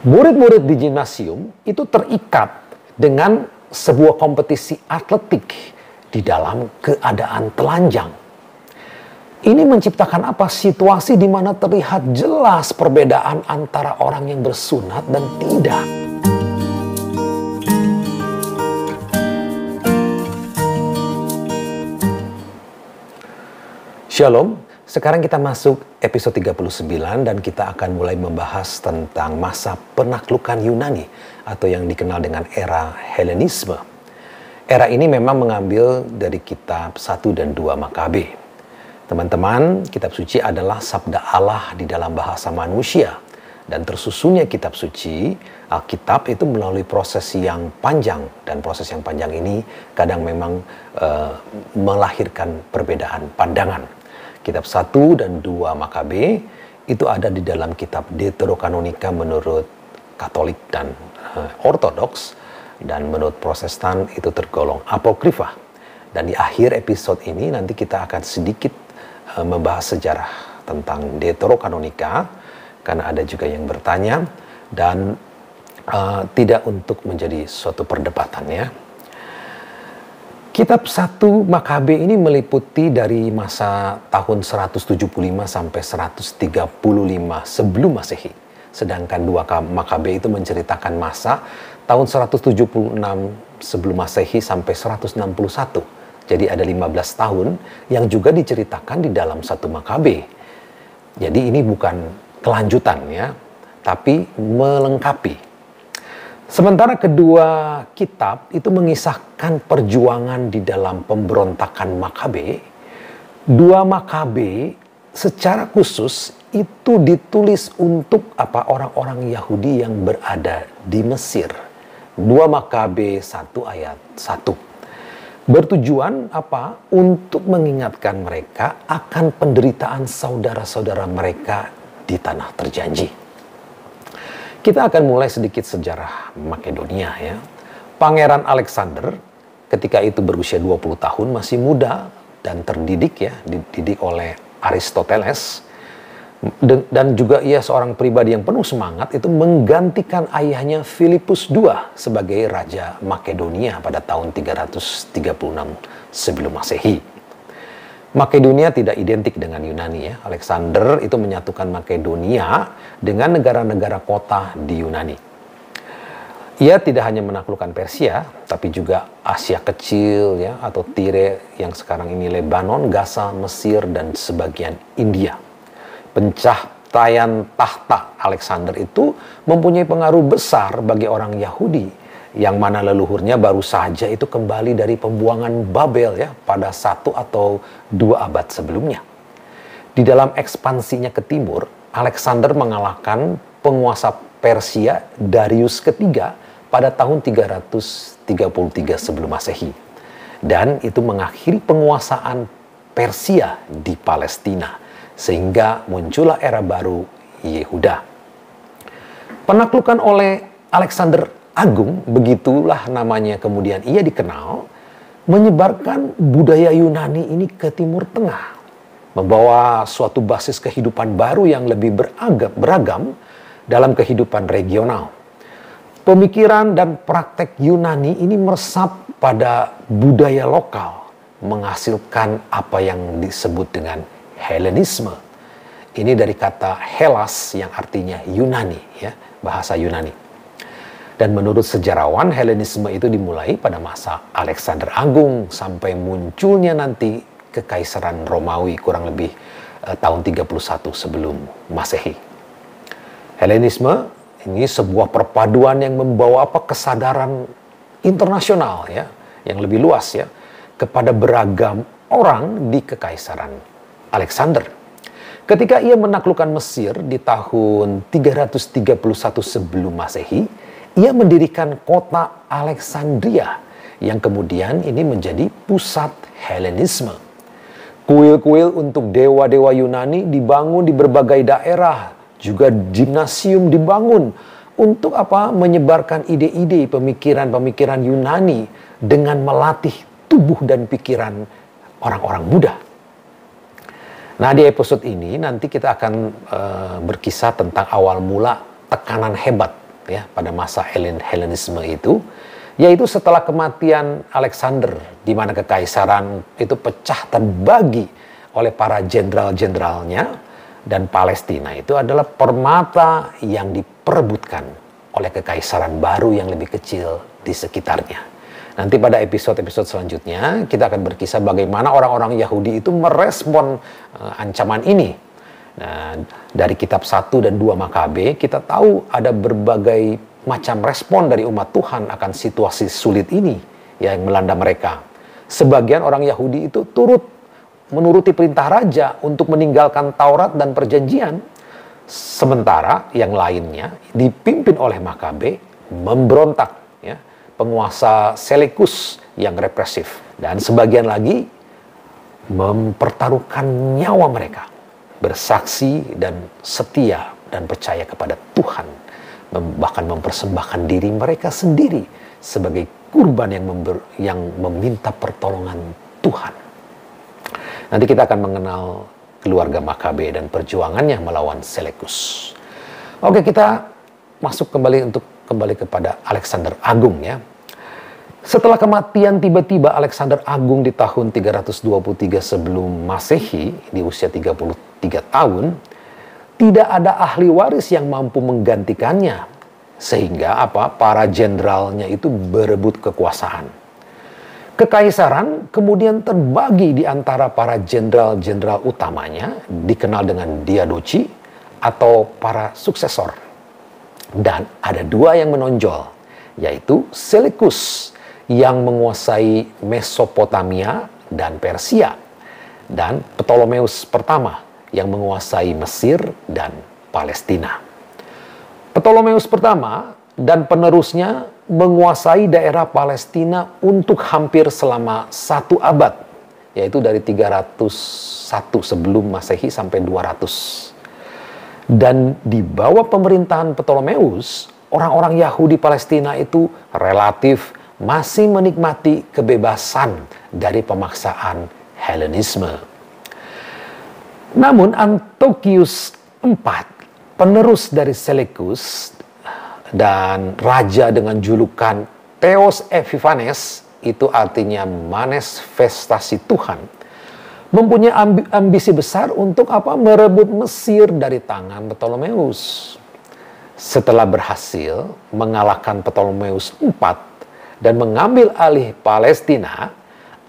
Murid-murid di gimnasium itu terikat dengan sebuah kompetisi atletik di dalam keadaan telanjang. Ini menciptakan apa? Situasi di mana terlihat jelas perbedaan antara orang yang bersunat dan tidak. Shalom, sekarang kita masuk episode 39 dan kita akan mulai membahas tentang masa penaklukan Yunani atau yang dikenal dengan era Helenisme. Era ini memang mengambil dari kitab 1 dan 2 Makabe. Teman-teman, kitab suci adalah sabda Allah di dalam bahasa manusia dan tersusunnya kitab suci, Alkitab itu melalui proses yang panjang dan proses yang panjang ini kadang memang melahirkan perbedaan pandangan. Kitab 1 dan 2 Makabe itu ada di dalam kitab Deuterokanonika menurut Katolik dan Ortodoks, dan menurut Protestan itu tergolong apokrifa. Dan di akhir episode ini nanti kita akan sedikit membahas sejarah tentang Deuterokanonika, karena ada juga yang bertanya, dan tidak untuk menjadi suatu perdebatan ya. Kitab 1 Makabe ini meliputi dari masa tahun 175 sampai 135 sebelum Masehi. Sedangkan 2 Makabe itu menceritakan masa tahun 176 sebelum Masehi sampai 161. Jadi ada 15 tahun yang juga diceritakan di dalam 1 Makabe. Jadi ini bukan kelanjutan ya, tapi melengkapi. Sementara kedua kitab itu mengisahkan perjuangan di dalam pemberontakan Makabe. 2 Makabe secara khusus itu ditulis untuk orang-orang Yahudi yang berada di Mesir. 2 Makabe 1 ayat 1. Bertujuan untuk mengingatkan mereka akan penderitaan saudara-saudara mereka di tanah terjanji. Kita akan mulai sedikit sejarah Makedonia ya. Pangeran Alexander ketika itu berusia 20 tahun, masih muda dan terdidik ya, dididik oleh Aristoteles. Dan juga ia seorang pribadi yang penuh semangat, itu menggantikan ayahnya Filipus II sebagai Raja Makedonia pada tahun 336 sebelum Masehi. Makedonia tidak identik dengan Yunani ya. Alexander itu menyatukan Makedonia dengan negara-negara kota di Yunani. Ia tidak hanya menaklukkan Persia, tapi juga Asia Kecil ya, atau Tire yang sekarang ini Lebanon, Gaza, Mesir, dan sebagian India. Pencapaian tahta Alexander itu mempunyai pengaruh besar bagi orang Yahudi, yang mana leluhurnya baru saja itu kembali dari pembuangan Babel ya pada 1 atau 2 abad sebelumnya. Di dalam ekspansinya ke timur, Alexander mengalahkan penguasa Persia Darius ketiga pada tahun 333 sebelum Masehi. Dan itu mengakhiri penguasaan Persia di Palestina, sehingga muncullah era baru Yehuda. Penaklukan oleh Alexander Agung, begitulah namanya kemudian ia dikenal, menyebarkan budaya Yunani ini ke Timur Tengah, membawa suatu basis kehidupan baru yang lebih beragam dalam kehidupan regional. Pemikiran dan praktek Yunani ini meresap pada budaya lokal, menghasilkan apa yang disebut dengan Helenisme. Ini dari kata Hellas yang artinya Yunani ya, bahasa Yunani. Dan menurut sejarawan, Helenisme itu dimulai pada masa Alexander Agung sampai munculnya nanti Kekaisaran Romawi kurang lebih tahun 31 sebelum Masehi. Helenisme ini sebuah perpaduan yang membawa kesadaran internasional ya, yang lebih luas ya, kepada beragam orang di Kekaisaran Alexander. Ketika ia menaklukkan Mesir di tahun 331 sebelum Masehi, ia mendirikan kota Alexandria yang kemudian ini menjadi pusat Helenisme. Kuil-kuil untuk dewa-dewa Yunani dibangun di berbagai daerah, juga gimnasium dibangun untuk menyebarkan ide-ide pemikiran-pemikiran Yunani dengan melatih tubuh dan pikiran orang-orang Buddha. Nah, di episode ini nanti kita akan berkisah tentang awal mula tekanan hebat ya pada masa Helenisme itu, yaitu setelah kematian Alexander, di mana kekaisaran itu pecah terbagi oleh para jenderal-jenderalnya, dan Palestina itu adalah permata yang diperebutkan oleh kekaisaran baru yang lebih kecil di sekitarnya. Nanti pada episode-episode selanjutnya kita akan berkisah bagaimana orang-orang Yahudi itu merespon ancaman ini. Nah, dari kitab 1 dan 2 Makabe kita tahu ada berbagai macam respon dari umat Tuhan akan situasi sulit ini yang melanda mereka. Sebagian orang Yahudi itu turut menuruti perintah raja untuk meninggalkan Taurat dan Perjanjian. Sementara yang lainnya dipimpin oleh Makabe memberontak, ya, penguasa Selekus yang represif. Dan sebagian lagi mempertaruhkan nyawa mereka, bersaksi dan setia dan percaya kepada Tuhan, bahkan mempersembahkan diri mereka sendiri sebagai kurban yang meminta pertolongan Tuhan. Nanti kita akan mengenal keluarga Makabe dan perjuangannya melawan Selekus. Oke, kita masuk kembali kepada Alexander Agung, ya. Setelah kematian tiba-tiba Alexander Agung di tahun 323 sebelum Masehi, di usia 33 tahun, tidak ada ahli waris yang mampu menggantikannya, sehingga para jenderalnya itu berebut kekuasaan. Kekaisaran kemudian terbagi di antara para jenderal-jenderal utamanya, dikenal dengan diadochi atau para suksesor. Dan ada dua yang menonjol, yaitu Selekus yang menguasai Mesopotamia dan Persia, dan Ptolemeus pertama yang menguasai Mesir dan Palestina. Ptolemeus pertama dan penerusnya menguasai daerah Palestina untuk hampir selama 1 abad, yaitu dari 301 sebelum Masehi sampai 200. Dan di bawah pemerintahan Ptolemeus, orang-orang Yahudi Palestina itu relatif masih menikmati kebebasan dari pemaksaan Helenisme. Namun Antiochus IV, penerus dari Selekus dan raja dengan julukan Theos Epiphanes, itu artinya manifestasi Tuhan, mempunyai ambisi besar untuk merebut Mesir dari tangan Ptolemeus. Setelah berhasil mengalahkan Ptolemeus IV dan mengambil alih Palestina,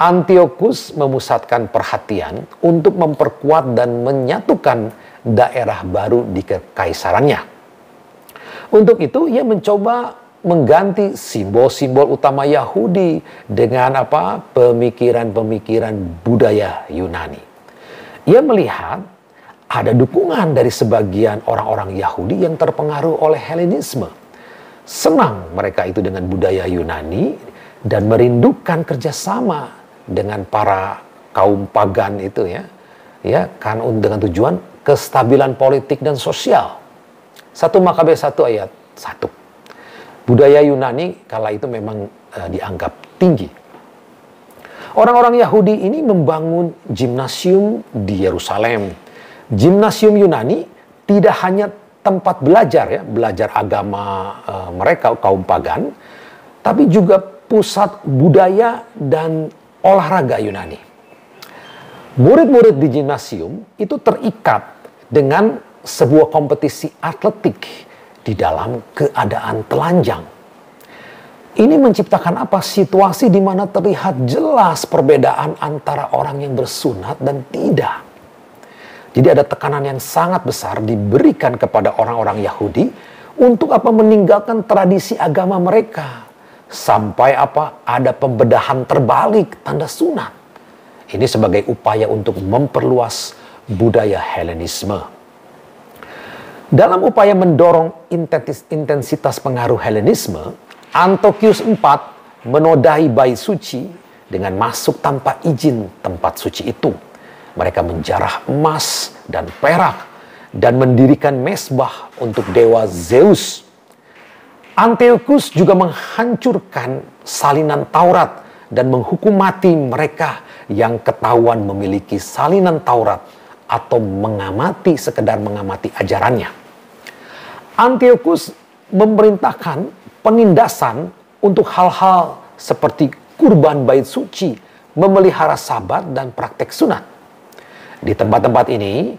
Antiochus memusatkan perhatian untuk memperkuat dan menyatukan daerah baru di kekaisarannya. Untuk itu ia mencoba mengganti simbol-simbol utama Yahudi dengan pemikiran-pemikiran budaya Yunani. Ia melihat ada dukungan dari sebagian orang-orang Yahudi yang terpengaruh oleh Helenisme. Senang mereka itu dengan budaya Yunani dan merindukan kerjasama dengan para kaum pagan itu, kan dengan tujuan kestabilan politik dan sosial. 1 Makabe 1 ayat 1. Budaya Yunani kala itu memang dianggap tinggi. Orang-orang Yahudi ini membangun gimnasium di Yerusalem. Gimnasium Yunani tidak hanya tempat belajar agama mereka kaum pagan, tapi juga pusat budaya dan olahraga Yunani. Murid-murid di gimnasium itu terikat dengan sebuah kompetisi atletik di dalam keadaan telanjang. Ini menciptakan situasi di mana terlihat jelas perbedaan antara orang yang bersunat dan tidak. Jadi ada tekanan yang sangat besar diberikan kepada orang-orang Yahudi untuk meninggalkan tradisi agama mereka. Sampai ada pembedahan terbalik tanda sunat. Ini sebagai upaya untuk memperluas budaya Helenisme. Dalam upaya mendorong intensitas pengaruh Helenisme, Antiochus IV menodai bait suci dengan masuk tanpa izin tempat suci itu. Mereka menjarah emas dan perak dan mendirikan mezbah untuk dewa Zeus. Antiochus juga menghancurkan salinan Taurat dan menghukum mati mereka yang ketahuan memiliki salinan Taurat atau sekedar mengamati ajarannya. Antiochus memerintahkan penindasan untuk hal-hal seperti kurban bait suci, memelihara sabat, dan praktek sunat. Di tempat-tempat ini,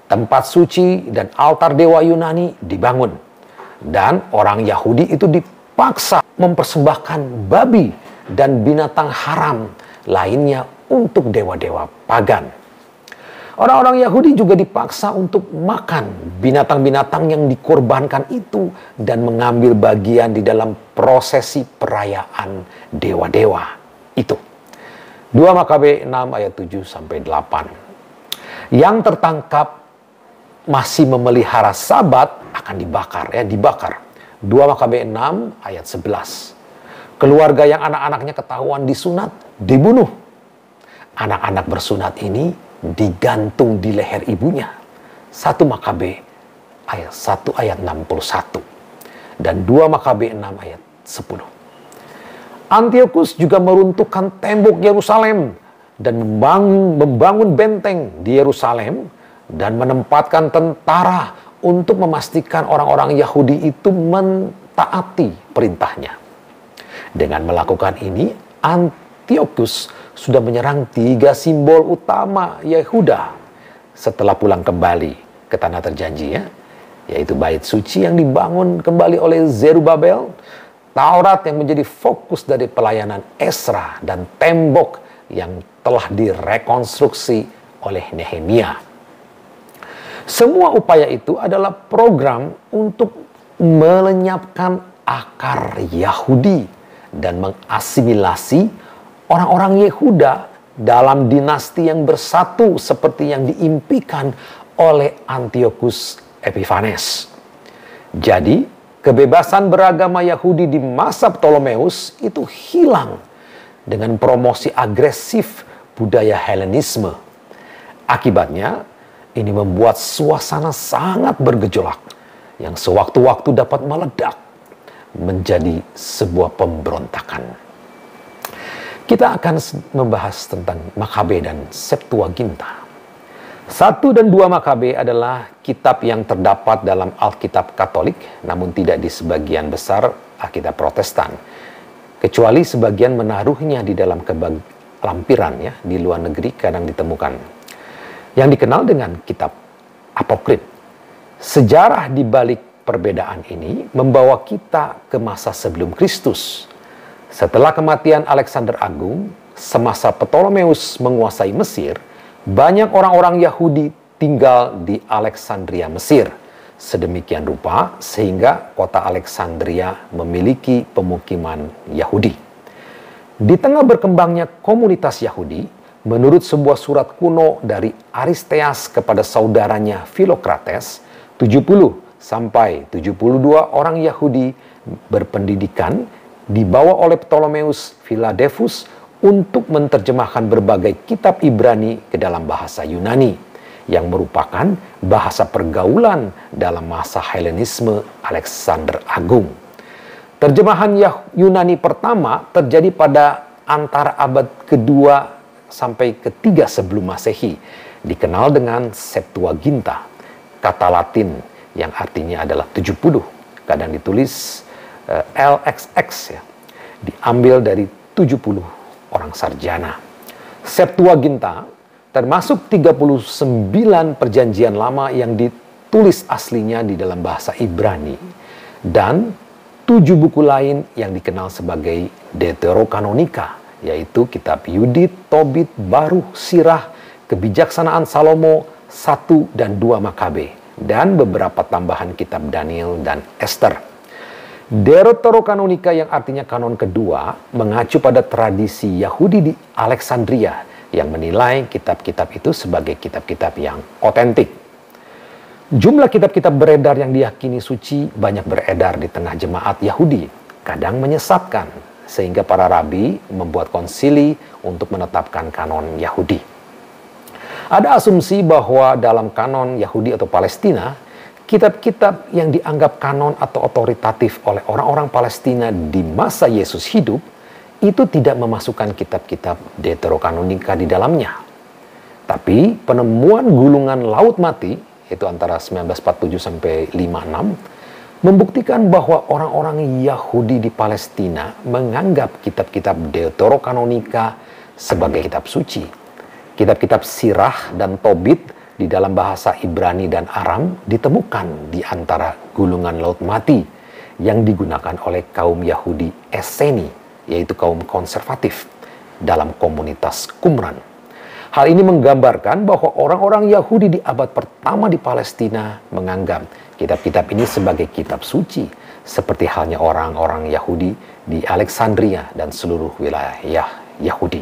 tempat suci dan altar dewa Yunani dibangun. Dan orang Yahudi itu dipaksa mempersembahkan babi dan binatang haram lainnya untuk dewa-dewa pagan. Orang-orang Yahudi juga dipaksa untuk makan binatang-binatang yang dikorbankan itu dan mengambil bagian di dalam prosesi perayaan dewa-dewa itu. 2 Makabe 6 ayat 7-8. Yang tertangkap masih memelihara sabat akan dibakar, dibakar. 2 Makabe 6 ayat 11. Keluarga yang anak-anaknya ketahuan disunat, dibunuh. Anak-anak bersunat ini digantung di leher ibunya. 1 Makabe ayat 1 ayat 61. Dan 2 Makabe 6 ayat 10. Antiochus juga meruntuhkan tembok Yerusalem dan membangun benteng di Yerusalem dan menempatkan tentara untuk memastikan orang-orang Yahudi itu mentaati perintahnya. Dengan melakukan ini, Antiochus sudah menyerang 3 simbol utama Yehuda setelah pulang kembali ke tanah terjanji, yaitu bait suci yang dibangun kembali oleh Zerubabel, Taurat yang menjadi fokus dari pelayanan Esra, dan tembok yang telah direkonstruksi oleh Nehemia. Semua upaya itu adalah program untuk melenyapkan akar Yahudi dan mengasimilasi orang-orang Yehuda dalam dinasti yang bersatu seperti yang diimpikan oleh Antiochus Epiphanes. Jadi, kebebasan beragama Yahudi di masa Ptolemeus itu hilang dengan promosi agresif budaya Helenisme. Akibatnya, ini membuat suasana sangat bergejolak yang sewaktu-waktu dapat meledak menjadi sebuah pemberontakan. Kita akan membahas tentang Makabe dan Septuaginta. 1 dan 2 Makabe adalah kitab yang terdapat dalam Alkitab Katolik, namun tidak di sebagian besar Alkitab Protestan, kecuali sebagian menaruhnya di dalam lampiran di luar negeri kadang ditemukan, yang dikenal dengan kitab Apokrif. Sejarah di balik perbedaan ini membawa kita ke masa sebelum Kristus. Setelah kematian Alexander Agung, semasa Ptolemeus menguasai Mesir, banyak orang-orang Yahudi tinggal di Alexandria, Mesir. Sedemikian rupa sehingga kota Alexandria memiliki pemukiman Yahudi. Di tengah berkembangnya komunitas Yahudi, menurut sebuah surat kuno dari Aristeas kepada saudaranya Filokrates, 70 sampai 72 orang Yahudi berpendidikan dibawa oleh Ptolemeus Philadelphus untuk menerjemahkan berbagai kitab Ibrani ke dalam bahasa Yunani, yang merupakan bahasa pergaulan dalam masa Helenisme Alexander Agung. Terjemahan Yunani pertama terjadi pada antara abad kedua sampai ketiga sebelum Masehi, dikenal dengan Septuaginta, kata Latin yang artinya adalah 70, kadang ditulis LXX, diambil dari 70 orang sarjana. Septuaginta termasuk 39 perjanjian lama yang ditulis aslinya di dalam bahasa Ibrani, dan 7 buku lain yang dikenal sebagai Deuterokanonika, yaitu kitab Yudit, Tobit, Baruch, Sirah, Kebijaksanaan Salomo, 1 dan 2 Makabe, dan beberapa tambahan kitab Daniel dan Esther. Deuterokanonika yang artinya kanon kedua mengacu pada tradisi Yahudi di Alexandria yang menilai kitab-kitab itu sebagai kitab-kitab yang otentik. Jumlah kitab-kitab beredar yang diyakini suci banyak beredar di tengah jemaat Yahudi, kadang menyesatkan, sehingga para rabi membuat konsili untuk menetapkan kanon Yahudi. Ada asumsi bahwa dalam kanon Yahudi atau Palestina, kitab-kitab yang dianggap kanon atau otoritatif oleh orang-orang Palestina di masa Yesus hidup itu tidak memasukkan kitab-kitab Deuterokanonika di dalamnya. Tapi penemuan gulungan Laut Mati, itu antara 1947 sampai 56, membuktikan bahwa orang-orang Yahudi di Palestina menganggap kitab-kitab Deuterokanonika sebagai kitab suci. Kitab-kitab Sirah dan Tobit di dalam bahasa Ibrani dan Aram ditemukan di antara gulungan Laut Mati yang digunakan oleh kaum Yahudi Esseni, yaitu kaum konservatif dalam komunitas Qumran. Hal ini menggambarkan bahwa orang-orang Yahudi di abad pertama di Palestina menganggap kitab-kitab ini sebagai kitab suci, seperti halnya orang-orang Yahudi di Alexandria dan seluruh wilayah Yahudi.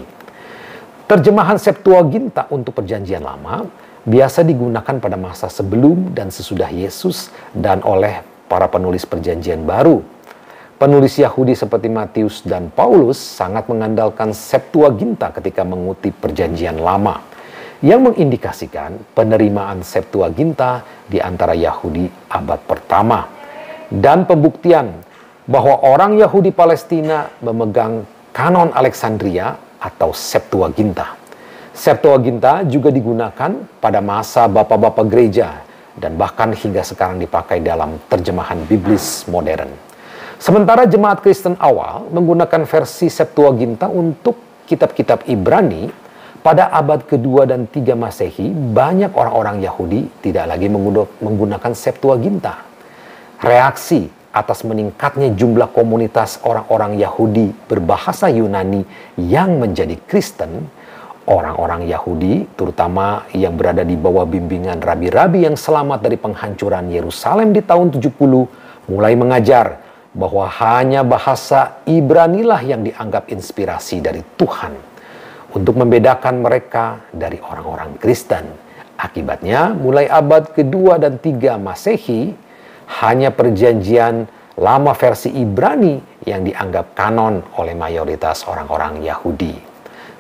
Terjemahan Septuaginta untuk Perjanjian Lama biasa digunakan pada masa sebelum dan sesudah Yesus dan oleh para penulis Perjanjian Baru. Penulis Yahudi seperti Matius dan Paulus sangat mengandalkan Septuaginta ketika mengutip Perjanjian Lama, yang mengindikasikan penerimaan Septuaginta di antara Yahudi abad pertama, dan pembuktian bahwa orang Yahudi Palestina memegang kanon Alexandria atau Septuaginta. Septuaginta juga digunakan pada masa bapak-bapak gereja dan bahkan hingga sekarang dipakai dalam terjemahan biblis modern. Sementara jemaat Kristen awal menggunakan versi Septuaginta untuk kitab-kitab Ibrani, pada abad kedua dan 3 Masehi, banyak orang-orang Yahudi tidak lagi menggunakan Septuaginta. Reaksi atas meningkatnya jumlah komunitas orang-orang Yahudi berbahasa Yunani yang menjadi Kristen, orang-orang Yahudi, terutama yang berada di bawah bimbingan rabi-rabi yang selamat dari penghancuran Yerusalem di tahun 70, mulai mengajar bahwa hanya bahasa Ibranilah yang dianggap inspirasi dari Tuhan untuk membedakan mereka dari orang-orang Kristen. Akibatnya, mulai abad kedua dan 3 Masehi, hanya Perjanjian Lama versi Ibrani yang dianggap kanon oleh mayoritas orang-orang Yahudi.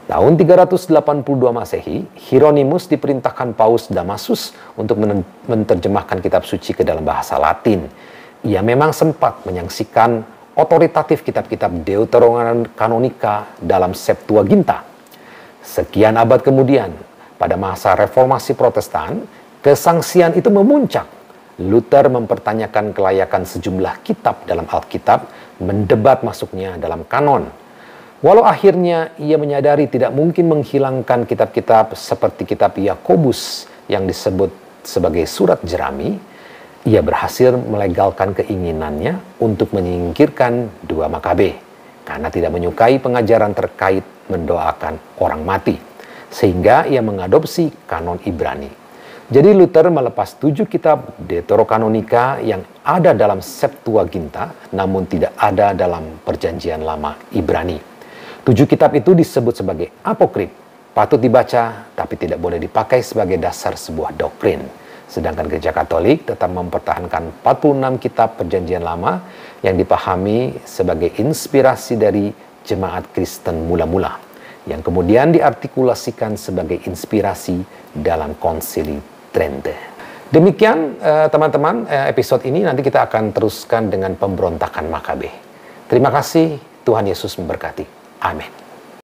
Tahun 382 Masehi, Hieronymus diperintahkan Paus Damasus untuk menerjemahkan kitab suci ke dalam bahasa Latin. Ia memang sempat menyaksikan otoritatif kitab-kitab Deuterokanonika dalam Septuaginta. Sekian abad kemudian, pada masa Reformasi Protestan, kesangsian itu memuncak. Luther mempertanyakan kelayakan sejumlah kitab dalam Alkitab, mendebat masuknya dalam kanon. Walau akhirnya ia menyadari tidak mungkin menghilangkan kitab-kitab seperti kitab Yakobus yang disebut sebagai surat jerami, ia berhasil melegalkan keinginannya untuk menyingkirkan 2 Makabe karena tidak menyukai pengajaran terkait mendoakan orang mati, sehingga ia mengadopsi kanon Ibrani. Jadi Luther melepas 7 kitab Deuterokanonika yang ada dalam Septuaginta, namun tidak ada dalam Perjanjian Lama Ibrani. 7 kitab itu disebut sebagai apokrif, patut dibaca tapi tidak boleh dipakai sebagai dasar sebuah doktrin. Sedangkan Gereja Katolik tetap mempertahankan 46 kitab Perjanjian Lama yang dipahami sebagai inspirasi dari jemaat Kristen mula-mula, yang kemudian diartikulasikan sebagai inspirasi dalam Konsili Trente. Demikian teman-teman, episode ini nanti kita akan teruskan dengan pemberontakan Makabe. Terima kasih, Tuhan Yesus memberkati. Amin.